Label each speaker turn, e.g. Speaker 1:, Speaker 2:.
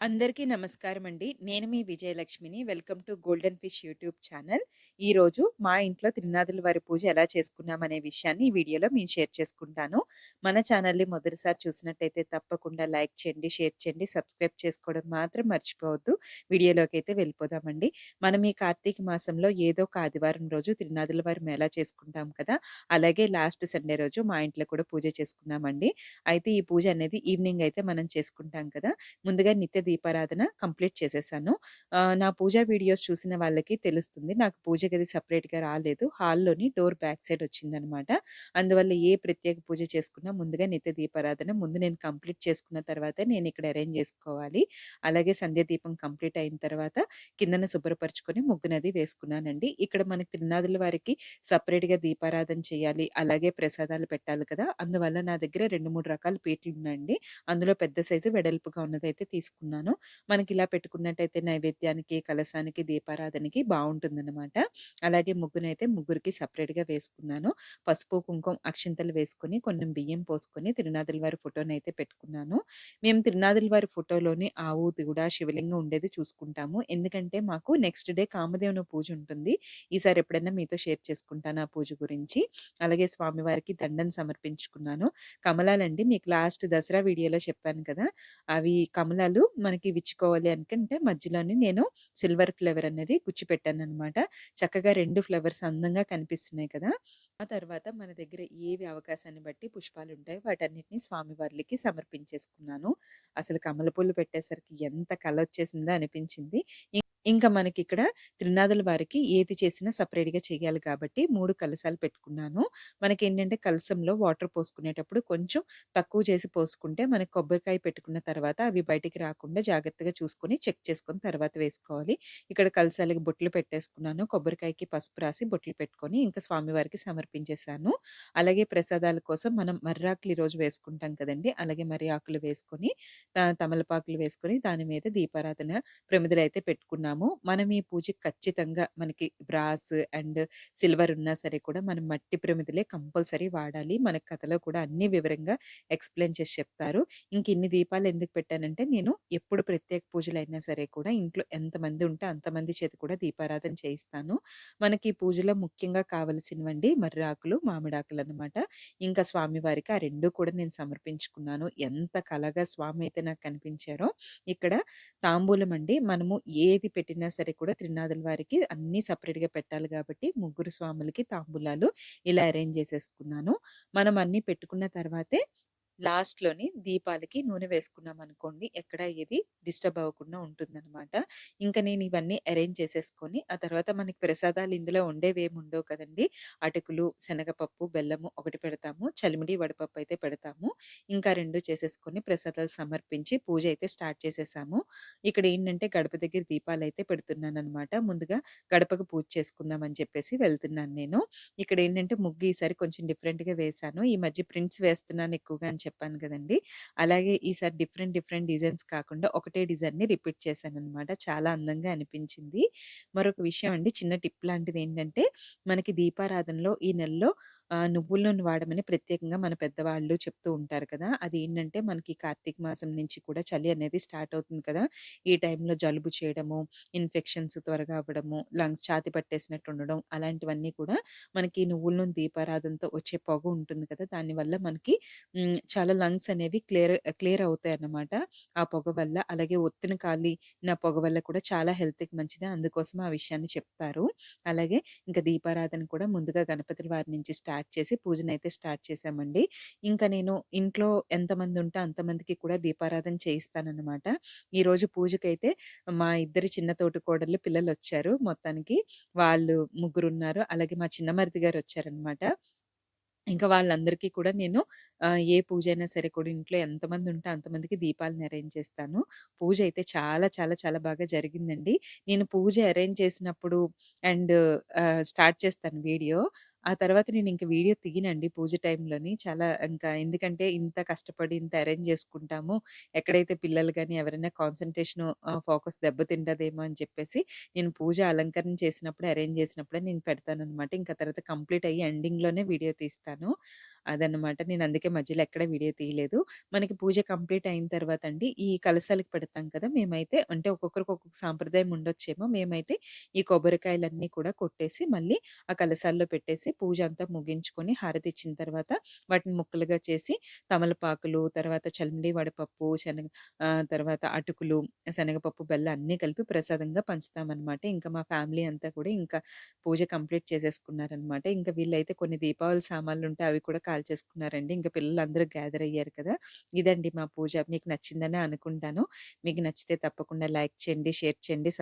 Speaker 1: అందరికీ నమస్కారమండి. నేను మీ విజయలక్ష్మిని. Welcome to golden fish YouTube channel. ఈరోజు మా ఇంట్లో త్రినాదుల వారి పూజ ఎలా చేసుకున్నామనే విషయాన్ని ఈ వీడియోలో నేను షేర్ చేసుకుంటాను. మన ఛానల్‌ని మొదటిసారి చూసినట్టయితే తప్పకుండా లైక్ చేయండి, షేర్ చేయండి, సబ్స్క్రైబ్ చేసుకోవడం మాత్రం మర్చిపోవద్దు. వీడియోలోకైతే వెళ్ళిపోదామండి. మనం ఈ కార్తీక మాసంలో ఏదో ఒక ఆదివారం రోజు త్రినాదుల వారి మేళా చేసుకుంటాం కదా! అలాగే లాస్ట్ సండే రోజు మా ఇంట్లో కూడా పూజ చేసుకున్నామండి. అయితే ఈ పూజ అనేది ఈవినింగ్ అయితే మనం చేసుకుంటాం కదా! ముందుగా నిత్య దీపారాధన కంప్లీట్ చేసేసాను. నా పూజా వీడియోస్ చూసిన వాళ్ళకి తెలుస్తుంది. నాకు పూజ గది సెపరేట్‌గా రాలేదు. హాల్‌లోని డోర్ బ్యాక్ సైడ్ వచ్చిందనమాట. అందువల్ల ఏ ప్రత్యేక పూజ చేసుకున్నా ముందుగా నిత్య దీపారాధన ముందు నేను కంప్లీట్ చేసుకున్న తర్వాతే నేనిక్కడ అరేంజ్ జేసుకోవాలి. అలాగే సంధ్య దీపం కంప్లీట్ అయిన తర్వాత కిందన శుభ్రపరుచుకొని ముగ్గునది వేసుకున్నానండి. ఇక్కడ మనకి తిరునాదుల వారికి సెపరేట్‌గా దీపారాధన చేయాలి. అలాగే ప్రసాదాలు పెట్టాలి కదా! అందువల్ల నా దగ్గర 2, 3 రకాల పీటలున్నాయండి. అందులో పెద్ద సైజు వెడల్పుగా ఉన్నదైతే తీసుకున్నాను. మనకిలా పెట్టుకున్నట్టయితే నైవేద్యానికి, కలశానికి, దీపారాధనకి బావుంటుందనమాట. అలాగే ముగ్గునైతే ముగ్గురికి సెపరేట్‌గా వేసుకున్నాను. పసుపు, కుంకుమ, అక్షింతలు వేసుకొని, కొన్ని బియ్యం పోసుకొని తిరునాదుల వారి ఫోటోనైతే పెట్టుకున్నాను. మేము తిరునాదుల వారి ఫోటోలోని ఆవు, దూడ, శివలింగం ఉండేది చూసుకుంటాము. ఎందుకంటే మాకు నెక్స్ట్ డే కామధేను పూజ ఉంటుంది. ఈసారి ఎప్పుడైనా మీతో షేర్ చేసుకుంటాను ఆ పూజ గురించి. అలాగే స్వామివారికి దండన సమర్పించుకున్నాను. కమలాలండి మీకు లాస్ట్ దసరా వీడియోలో చెప్పాను కదా! అవి కమలాలు మనకి విచ్చుకోవాలి అనుకుంటే మధ్యలోని నేను సిల్వర్ ఫ్లవర్ అనేది గుచ్చిపెట్టాననమాట. చక్కగా 2 ఫ్లవర్స్ అందంగా కనిపిస్తున్నాయి కదా! ఆ తర్వాత మన దగ్గర ఏవి అవకాశాన్ని బట్టి పుష్పాలుంటాయో వాటన్నిటిని స్వామివార్లకి సమర్పించేసుకున్నాను. అసలు కమల పూలు పెట్టేసరికి ఎంత కలొచ్చేసిందో అనిపించింది. ఇంకా మనకిక్కడ త్రినాదుల వారికి ఏది చేసినా సెపరేట్‌గా చేయాలి కాబట్టి 3 కలశాలు పెట్టుకున్నాను. మనకేంటంటే కలశంలో వాటర్ పోసుకునేటప్పుడు కొంచెం తక్కువ చేసి పోసుకుంటే మనకి కొబ్బరికాయ పెట్టుకున్న తర్వాత అవి బయటికి రాకుండా జాగ్రత్తగా చూసుకొని చెక్ చేసుకొని తర్వాత వేసుకోవాలి. ఇక్కడ కలశాలకి బొట్లు పెట్టేసుకున్నాను. కొబ్బరికాయకి పసుపు రాసి బొట్లు పెట్టుకొని ఇంకా స్వామివారికి సమర్పించేశాను. అలాగే ప్రసాదాల కోసం మనం మర్రాకులు ఈరోజు వేసుకుంటాం కదండీ! అలాగే మర్రి ఆకులు వేసుకొని తమలపాకులు వేసుకొని దాని మీద దీపారాధన ప్రమిదలైతే పెట్టుకున్నాము. మనం ఈ పూజకి ఖచ్చితంగా మనకి బ్రాస్ అండ్ సిల్వర్ ఉన్నా సరే కూడా మనం మట్టి ప్రమిదలే కంపల్సరీ వాడాలి. మనకు కథలో కూడా అన్నీ వివరంగా ఎక్స్‌ప్లెయిన్ చేసి చెప్తారు. ఇంక ఇన్ని దీపాలు ఎందుకు పెట్టానంటే నేను ఎప్పుడు ప్రత్యేక పూజలైనా సరే కూడా ఇంట్లో ఎంతమంది ఉంటే అంతమంది చేత కూడా దీపారాధన చేయిస్తాను. మనకి ఈ పూజలో ముఖ్యంగా కావాల్సినవండి మర్రాకులు, మామిడాకులనమాట. ఇంకా స్వామివారికి ఆ 2 కూడా నేను సమర్పించుకున్నాను. ఎంత కళగా స్వామి అయితే నాకు కనిపించారో. ఇక్కడ తాంబూలం అండి. మనము ఏది పెట్టినా సరే కూడా త్రినాథుల వారికి అన్నీ సెపరేట్‌గా పెట్టాలి గాబట్టి, ముగ్గురు స్వాములకి తాంబూలాలు ఇలా అరేంజ్ జేసేసుకున్నాను. మనం అన్నీ పెట్టుకున్న తర్వాతే లాస్ట్‌లోని దీపాలకి నూనె వేసుకున్నామనుకోండి, ఎక్కడ ఏది డిస్టర్బ్ అవ్వకుండా ఉంటుందనమాట. ఇంక నేను ఇవన్నీ అరేంజ్ చేసేసుకొని, ఆ తర్వాత మనకి ప్రసాదాలు ఇందులో ఉండేవేమి ఉండవు కదండీ! అటుకులు, శనగపప్పు, బెల్లము ఒకటి పెడతాము. చలిమిడి, వడపప్పు అయితే పెడతాము. ఇంకా 2 చేసేసుకొని ప్రసాదాలు సమర్పించి పూజ అయితే స్టార్ట్ చేసేసాము. ఇక్కడేంటంటే గడప దగ్గర దీపాలైతే పెడుతున్నాననమాట. ముందుగా గడపకు పూజ చేసుకుందాం అని చెప్పేసి వెళ్తున్నాను నేను. ఇక్కడేంటంటే ముగ్గు ఈసారి కొంచెం డిఫరెంట్‌గా వేశాను. ఈ మధ్య ప్రింట్స్ వేస్తున్నాను ఎక్కువగా అని చెప్పాను గదండీ! అలాగే ఈసారి డిఫరెంట్ డిఫరెంట్ డిజైన్స్ కాకుండా ఒకటే డిజైన్‌ని రిపీట్ చేశాననమాట. చాలా అందంగా అనిపించింది. మరొక విషయం అండి చిన్న టిప్ లాంటిదేంటంటే మనకి దీపారాధనలో ఈ నెలలో నువ్వుల నూనె వాడమని ప్రత్యేకంగా మన పెద్దవాళ్ళు చెప్తూ ఉంటారు కదా! అదేంటంటే మనకి కార్తీక మాసం నుంచి కూడా చలి అనేది స్టార్ట్ అవుతుంది కదా! ఈ టైంలో జలుబు చేయడము, ఇన్ఫెక్షన్స్ త్వరగా అవ్వడము, లంగ్స్ ఛాతీ పట్టేసినట్టు ఉండడం అలాంటివన్నీ కూడా మనకి నువ్వుల నూనె దీపారాధనతో వచ్చే పొగ ఉంటుంది కదా! దానివల్ల మనకి చాలా లంగ్స్ అనేవి క్లియర్ అవుతాయన్నమాట. ఆ పొగ వల్ల. అలాగే ఒత్తిన కాలిన పొగ వల్ల కూడా చాలా హెల్త్‌కి మంచిది. అందుకోసం ఆ విషయాన్ని చెప్తారు. అలాగే ఇంకా దీపారాధన కూడా ముందుగా గణపతుల వారి నుంచి స్టార్ట్ చేసి పూజనైతే స్టార్ట్ చేశామండి. ఇంకా నేను ఇంట్లో ఎంతమంది ఉంటే అంతమందికి కూడా దీపారాధన చేయిస్తానన్నమాట. ఈరోజు పూజకైతే మా ఇద్దరి చిన్న తోటికోడళ్ళు పిల్లలొచ్చారు మొత్తానికి. వాళ్ళు ముగ్గురున్నారు. అలాగే మా చిన్న మరిది గారొచ్చారనమాట. ఇంకా వాళ్ళందరికీ కూడా నేను ఏ పూజైనా సరే కూడా ఇంట్లో ఎంతమంది ఉంటే అంతమందికి దీపాలను అరేంజ్ చేస్తాను. పూజ అయితే చాలా చాలా చాలా బాగా జరిగిందండి. నేను పూజ అరేంజ్ చేసినప్పుడు అండ్ స్టార్ట్ చేస్తాను వీడియో. ఆ తర్వాత నేనింక వీడియో తీయనండి పూజ టైంలోని. చాలా ఇంకా ఎందుకంటే ఇంత కష్టపడి ఇంత అరేంజ్ చేసుకుంటాము. ఎక్కడైతే పిల్లలు గాని ఎవరైనా కాన్సంట్రేషను ఫోకస్ దెబ్బతింటదేమో అని చెప్పేసి నేను పూజ అలంకరణ చేసినప్పుడే, అరేంజ్ చేసినప్పుడే నేను పెడతాననమాట. ఇంకా తర్వాత కంప్లీట్ అయ్యి ఎండింగ్‌లోనే వీడియో తీస్తాను. అదనమాట. నేను అందుకే మధ్యలో ఎక్కడ వీడియో తీయలేదు. మనకి పూజ కంప్లీట్ అయిన తర్వాత అండి, ఈ కలశాలకు పెడతాం కదా! మేమైతే అంటే ఒక్కొక్కరికి ఒక్కొక్క సాంప్రదాయం ఉండొచ్చేమో. మేమైతే ఈ కొబ్బరికాయలన్నీ కూడా కొట్టేసి మళ్ళీ ఆ కలశాల్లో పెట్టేసి పూజ అంతా ముగించుకొని హారతిచ్చిన తర్వాత వాటిని ముక్కలుగా చేసి తమలపాకులు, తర్వాత చలిమిడి వడపప్పు, తర్వాత అటుకులు, శనగపప్పు, బెల్లం అన్నీ కలిపి ప్రసాదంగా పంచుతామనమాట. ఇంకా మా ఫ్యామిలీ అంతా కూడా ఇంకా పూజ కంప్లీట్ చేసేసుకున్నారనమాట. ఇంకా వీళ్ళైతే కొన్ని దీపావళి సామాన్లుంటే అవి కూడా కాల్చేసుకున్నారండి. ఇంక పిల్లలందరూ గ్యాదర్ అయ్యారు కదా! ఇదండి మా పూజ. మీకు నచ్చిందనే అనుకుంటాను. మీకు నచ్చితే తప్పకుండా లైక్ చేయండి, షేర్ చేయండి,